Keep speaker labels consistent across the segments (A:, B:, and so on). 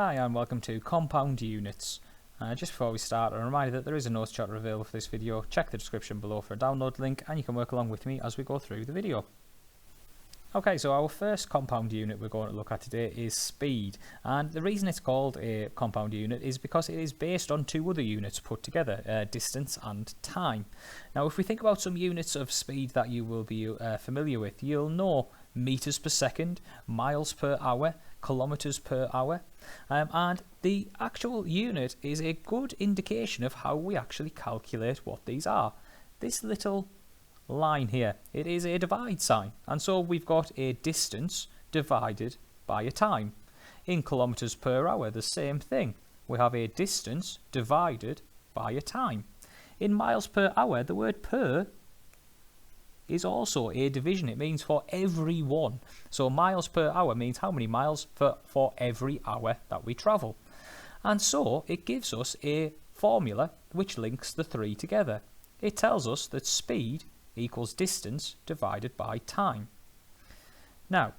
A: Hi and welcome to Compound Units. Just before we start, a reminder that there is a notes chapter available for this video. Check the description below for a download link and you can work along with me as we go through the video. Okay, so our first compound unit we're going to look at today is speed, and the reason it's called a compound unit is because it is based on two other units put together, distance and time. Now if we think about some units of speed that you will be familiar with, you'll know meters per second, miles per hour, kilometers per hour, and the actual unit is a good indication of how we actually calculate what these are. This little line here, it is a divide sign, and so we've got a distance divided by a time. In kilometers per hour, the same thing, we have a distance divided by a time. In miles per hour, the word per is also a division. It means for every one. So miles per hour means how many miles for every hour that we travel. And so it gives us a formula which links the three together. It tells us that speed equals distance divided by time. Now,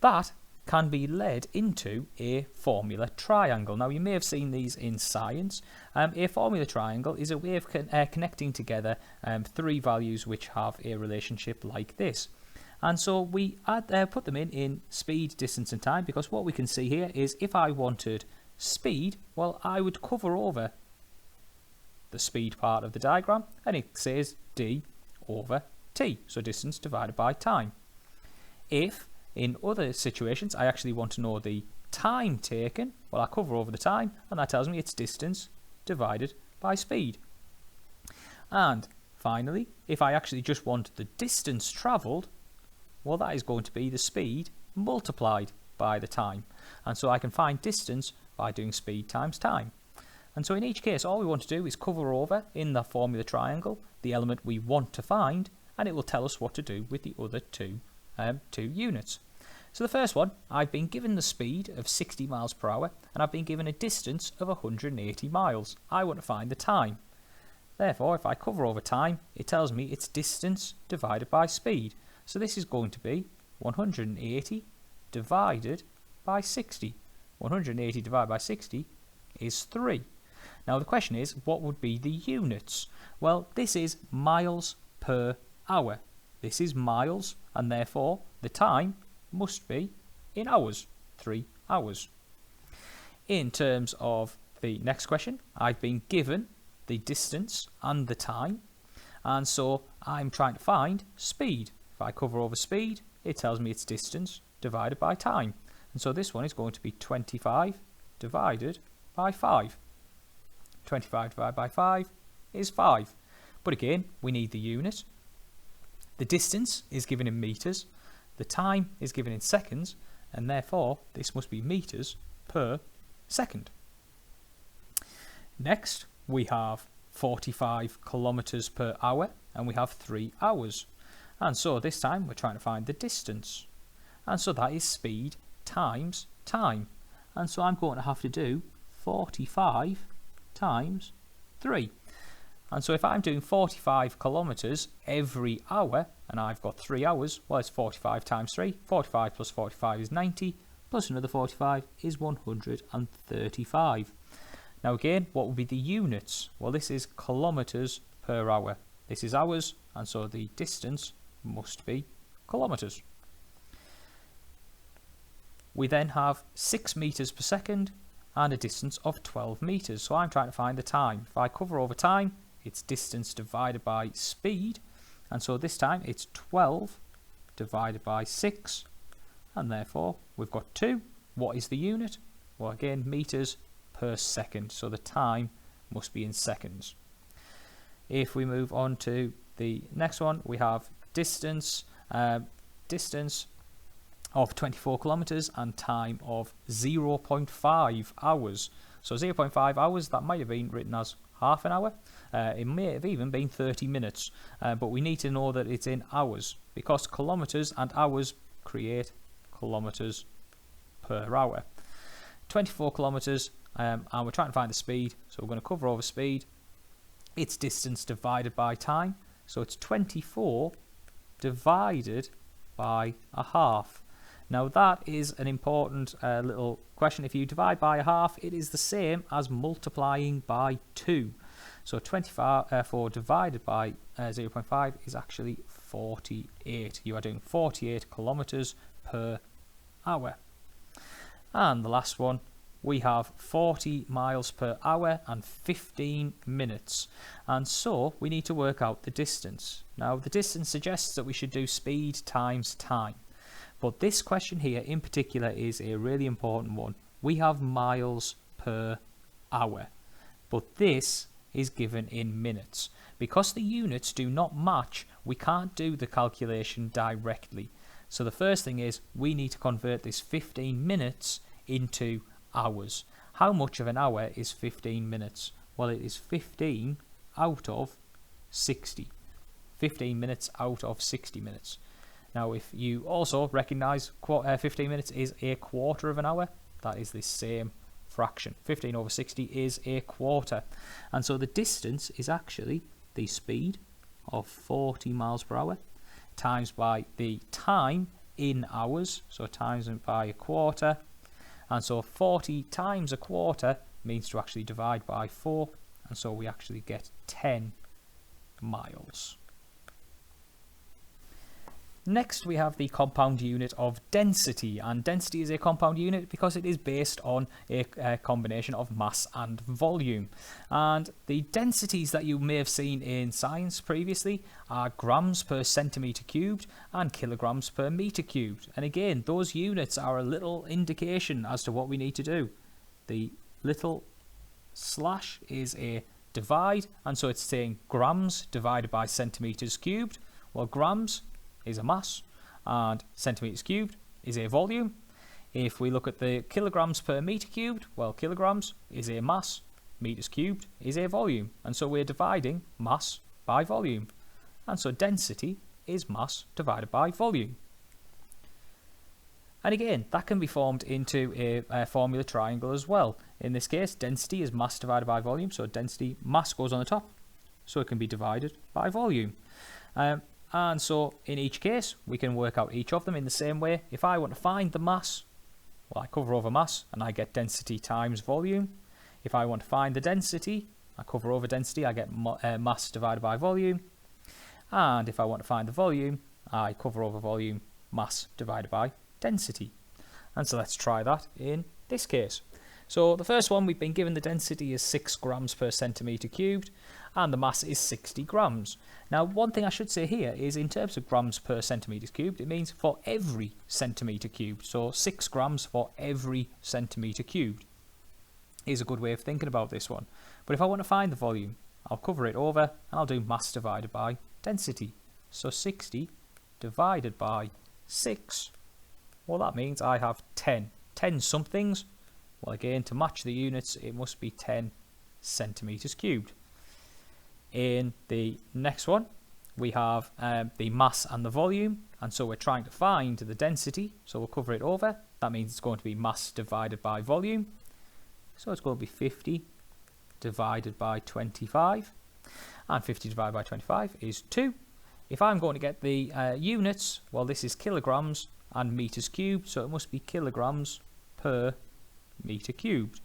A: that can be led into a formula triangle. Now, you may have seen these in science. A formula triangle is a way of connecting together three values which have a relationship like this. And so we put them in speed, distance and time, because what we can see here is if I wanted speed, well, I would cover over the speed part of the diagram and it says d over t, so distance divided by time. If in other situations I actually want to know the time taken, well, I cover over the time and that tells me it's distance divided by speed. And finally, if I actually just want the distance travelled, well, that is going to be the speed multiplied by the time. And so I can find distance by doing speed times time. And so in each case, all we want to do is cover over in the formula triangle the element we want to find, and it will tell us what to do with the other two units. So the first one, I've been given the speed of 60 miles per hour and I've been given a distance of 180 miles. I want to find the time. Therefore, if I cover over time, it tells me it's distance divided by speed. So this is going to be 180 divided by 60. 180 divided by 60 is 3. Now the question is, what would be the units? Well, this is miles per hour. This is miles, and therefore the time must be in hours, 3 hours. In terms of the next question, I've been given the distance and the time, and so I'm trying to find speed. If I cover over speed, it tells me it's distance divided by time. And so this one is going to be 25 divided by 5. 25 divided by 5 is 5. But again, we need the unit. The distance is given in meters, the time is given in seconds, and therefore this must be meters per second. Next, we have 45 kilometers per hour, and we have 3 hours. And so this time we're trying to find the distance. And so that is speed times time. And so I'm going to have to do 45 times 3. And so if I'm doing 45 kilometers every hour and I've got 3 hours, well, it's 45 times 3. 45 plus 45 is 90, plus another 45 is 135. Now again, what would be the units? Well, this is kilometers per hour. This is hours, and so the distance must be kilometers. We then have 6 meters per second and a distance of 12 meters. So I'm trying to find the time. If I cover over time, it's distance divided by speed, and so this time it's 12 divided by 6, and therefore we've got 2. What is the unit? Well, again, meters per second, so the time must be in seconds. If we move on to the next one, we have distance of 24 kilometers and time of 0.5 hours. So 0.5 hours, that might have been written as half an hour. It may have even been 30 minutes, but we need to know that it's in hours because kilometers and hours create kilometers per hour. 24 kilometers, and we're trying to find the speed, so we're going to cover over speed. It's distance divided by time, so it's 24 divided by a half. Now that is an important little question. If you divide by a half, it is the same as multiplying by 2. So 24 divided by 0.5 is actually 48. You are doing 48 kilometers per hour. And the last one, we have 40 miles per hour and 15 minutes. And so we need to work out the distance. Now the distance suggests that we should do speed times time. But this question here in particular is a really important one. We have miles per hour. But this is given in minutes. Because the units do not match, we can't do the calculation directly. So the first thing is we need to convert this 15 minutes into hours. How much of an hour is 15 minutes? Well, it is 15 out of 60. 15 minutes out of 60 minutes. Now, if you also recognise 15 minutes is a quarter of an hour, that is the same fraction. 15 over 60 is a quarter. And so the distance is actually the speed of 40 miles per hour times by the time in hours, so times it by a quarter. And so 40 times a quarter means to actually divide by 4, and so we actually get 10 miles. Next we have the compound unit of density, and density is a compound unit because it is based on a combination of mass and volume. And the densities that you may have seen in science previously are grams per centimetre cubed and kilograms per metre cubed. And again, those units are a little indication as to what we need to do. The little slash is a divide, and so it's saying grams divided by centimetres cubed. Well, grams is a mass and centimetres cubed is a volume. If we look at the kilograms per metre cubed, well, kilograms is a mass, metres cubed is a volume, and so we're dividing mass by volume, and so density is mass divided by volume. And again, that can be formed into a formula triangle as well. In this case, density is mass divided by volume, so density, mass goes on the top, so it can be divided by volume. And so in each case, we can work out each of them in the same way. If I want to find the mass, well, I cover over mass and I get density times volume. If I want to find the density, I cover over density, I get mass divided by volume. And if I want to find the volume, I cover over volume, mass divided by density. And so let's try that in this case. So the first one, we've been given the density is 6 grams per centimetre cubed, and the mass is 60 grams. Now, one thing I should say here is in terms of grams per centimetre cubed, it means for every centimetre cubed. So 6 grams for every centimetre cubed is a good way of thinking about this one. But if I want to find the volume, I'll cover it over and I'll do mass divided by density. So 60 divided by 6, well, that means I have 10 somethings. Well, again, to match the units, it must be 10 centimetres cubed. In the next one, we have the mass and the volume, and so we're trying to find the density, so we'll cover it over. That means it's going to be mass divided by volume. So it's going to be 50 divided by 25, and 50 divided by 25 is 2. If I'm going to get the units, well, this is kilograms and metres cubed, so it must be kilograms per metre cubed.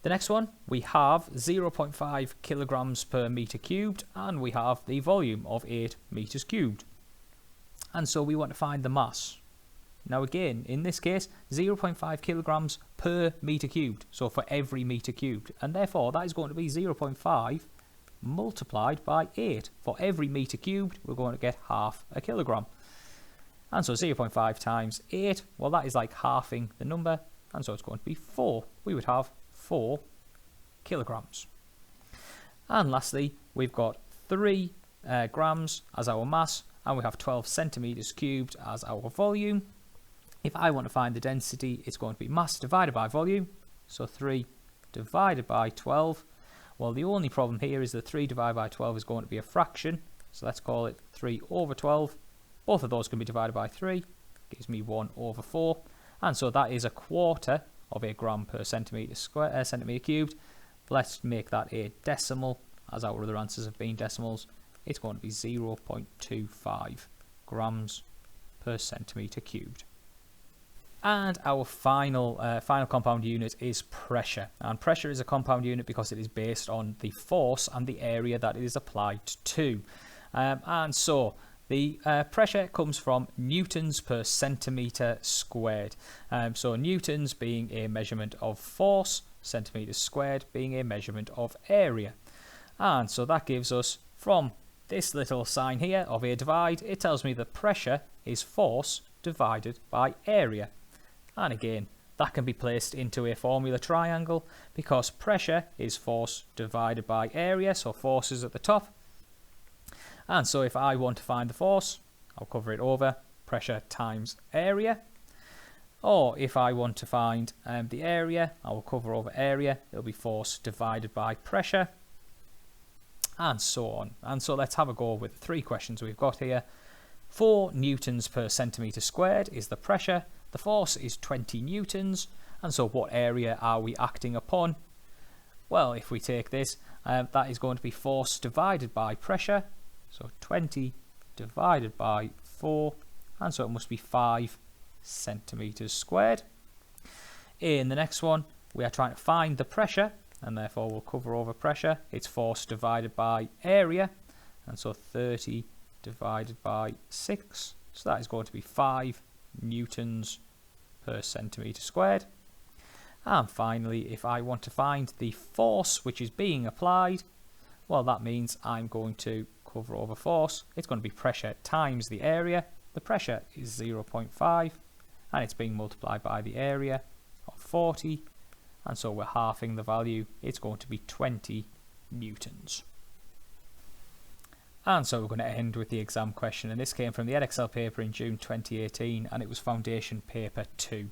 A: The next one, we have 0.5 kilograms per metre cubed, and we have the volume of 8 metres cubed. And so we want to find the mass. Now again, in this case, 0.5 kilograms per metre cubed, so for every metre cubed. And therefore, that is going to be 0.5 multiplied by 8. For every metre cubed, we're going to get half a kilogram. And so 0.5 times 8, well, that is like halving the number, and so it's going to be 4. We would have 4 kilograms. And lastly, we've got 3 grams as our mass, and we have 12 centimetres cubed as our volume. If I want to find the density, it's going to be mass divided by volume, so 3 divided by 12. Well, the only problem here is that 3 divided by 12 is going to be a fraction, so let's call it 3 over 12. Both of those can be divided by 3, gives me 1 over 4, and so that is a quarter of a gram per centimetre cubed. Let's make that a decimal, as our other answers have been decimals. It's going to be 0.25 grams per centimetre cubed. And our final compound unit is pressure. And pressure is a compound unit because it is based on the force and the area that it is applied to. And so the pressure comes from newtons per centimetre squared. So newtons being a measurement of force, centimetres squared being a measurement of area. And so that gives us, from this little sign here of a divide, it tells me that pressure is force divided by area. And again, that can be placed into a formula triangle because pressure is force divided by area, so force is at the top. And so if I want to find the force, I'll cover it over pressure times area. Or if I want to find the area, I will cover over area. It'll be force divided by pressure, and so on. And so let's have a go with the three questions we've got here. 4 newtons per centimetre squared is the pressure. The force is 20 newtons. And so what area are we acting upon? Well, if we take this, that is going to be force divided by pressure. So 20 divided by 4. And so it must be 5 centimetres squared. In the next one, we are trying to find the pressure, and therefore we'll cover over pressure. It's force divided by area, and so 30 divided by 6. So that is going to be 5 newtons per centimetre squared. And finally, if I want to find the force which is being applied, well, that means I'm going to cover over force. It's going to be pressure times the area. The pressure is 0.5 and it's being multiplied by the area of 40, and so we're halving the value. It's going to be 20 newtons. And so we're going to end with the exam question, and this came from the Edexcel paper in June 2018, and it was Foundation Paper 2.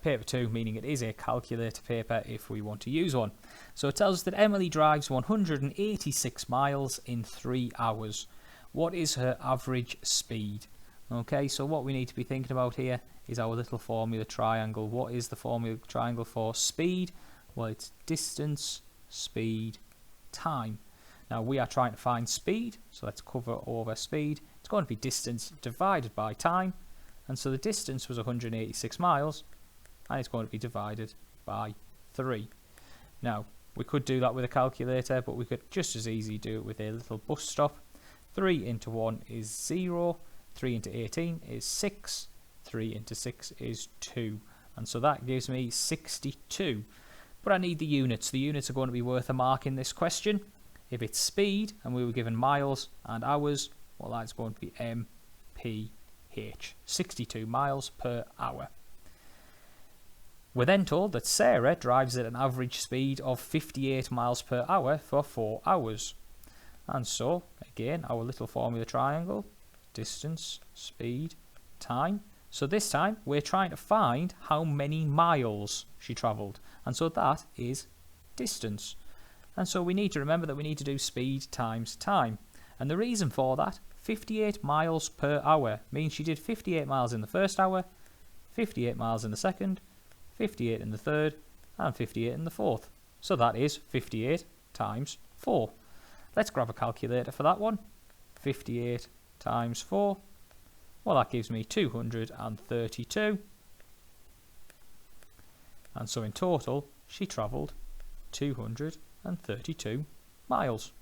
A: Paper 2 meaning it is a calculator paper if we want to use one. So it tells us that Emily drives 186 miles in 3 hours. What is her average speed? Okay, so what we need to be thinking about here is our little formula triangle. What is the formula triangle for speed? Well, it's distance, speed, time. Now we are trying to find speed, so let's cover over speed. It's going to be distance divided by time, and so the distance was 186 miles, and it's going to be divided by 3. Now, we could do that with a calculator, but we could just as easily do it with a little bus stop. 3 into 1 is 0, 3 into 18 is 6, 3 into 6 is 2, and so that gives me 62. But I need the units. The units are going to be worth a mark in this question. If it's speed, and we were given miles and hours, well, that's going to be mph, 62 miles per hour. We're then told that Sarah drives at an average speed of 58 miles per hour for 4 hours. And so, again, our little formula triangle, distance, speed, time. So this time, we're trying to find how many miles she travelled. And so that is distance. And so we need to remember that we need to do speed times time. And the reason for that, 58 miles per hour means she did 58 miles in the first hour, 58 miles in the second, 58 in the third, and 58 in the fourth. So that is 58 times 4. Let's grab a calculator for that one. 58 times 4. Well, that gives me 232. And so in total, she travelled 232 miles.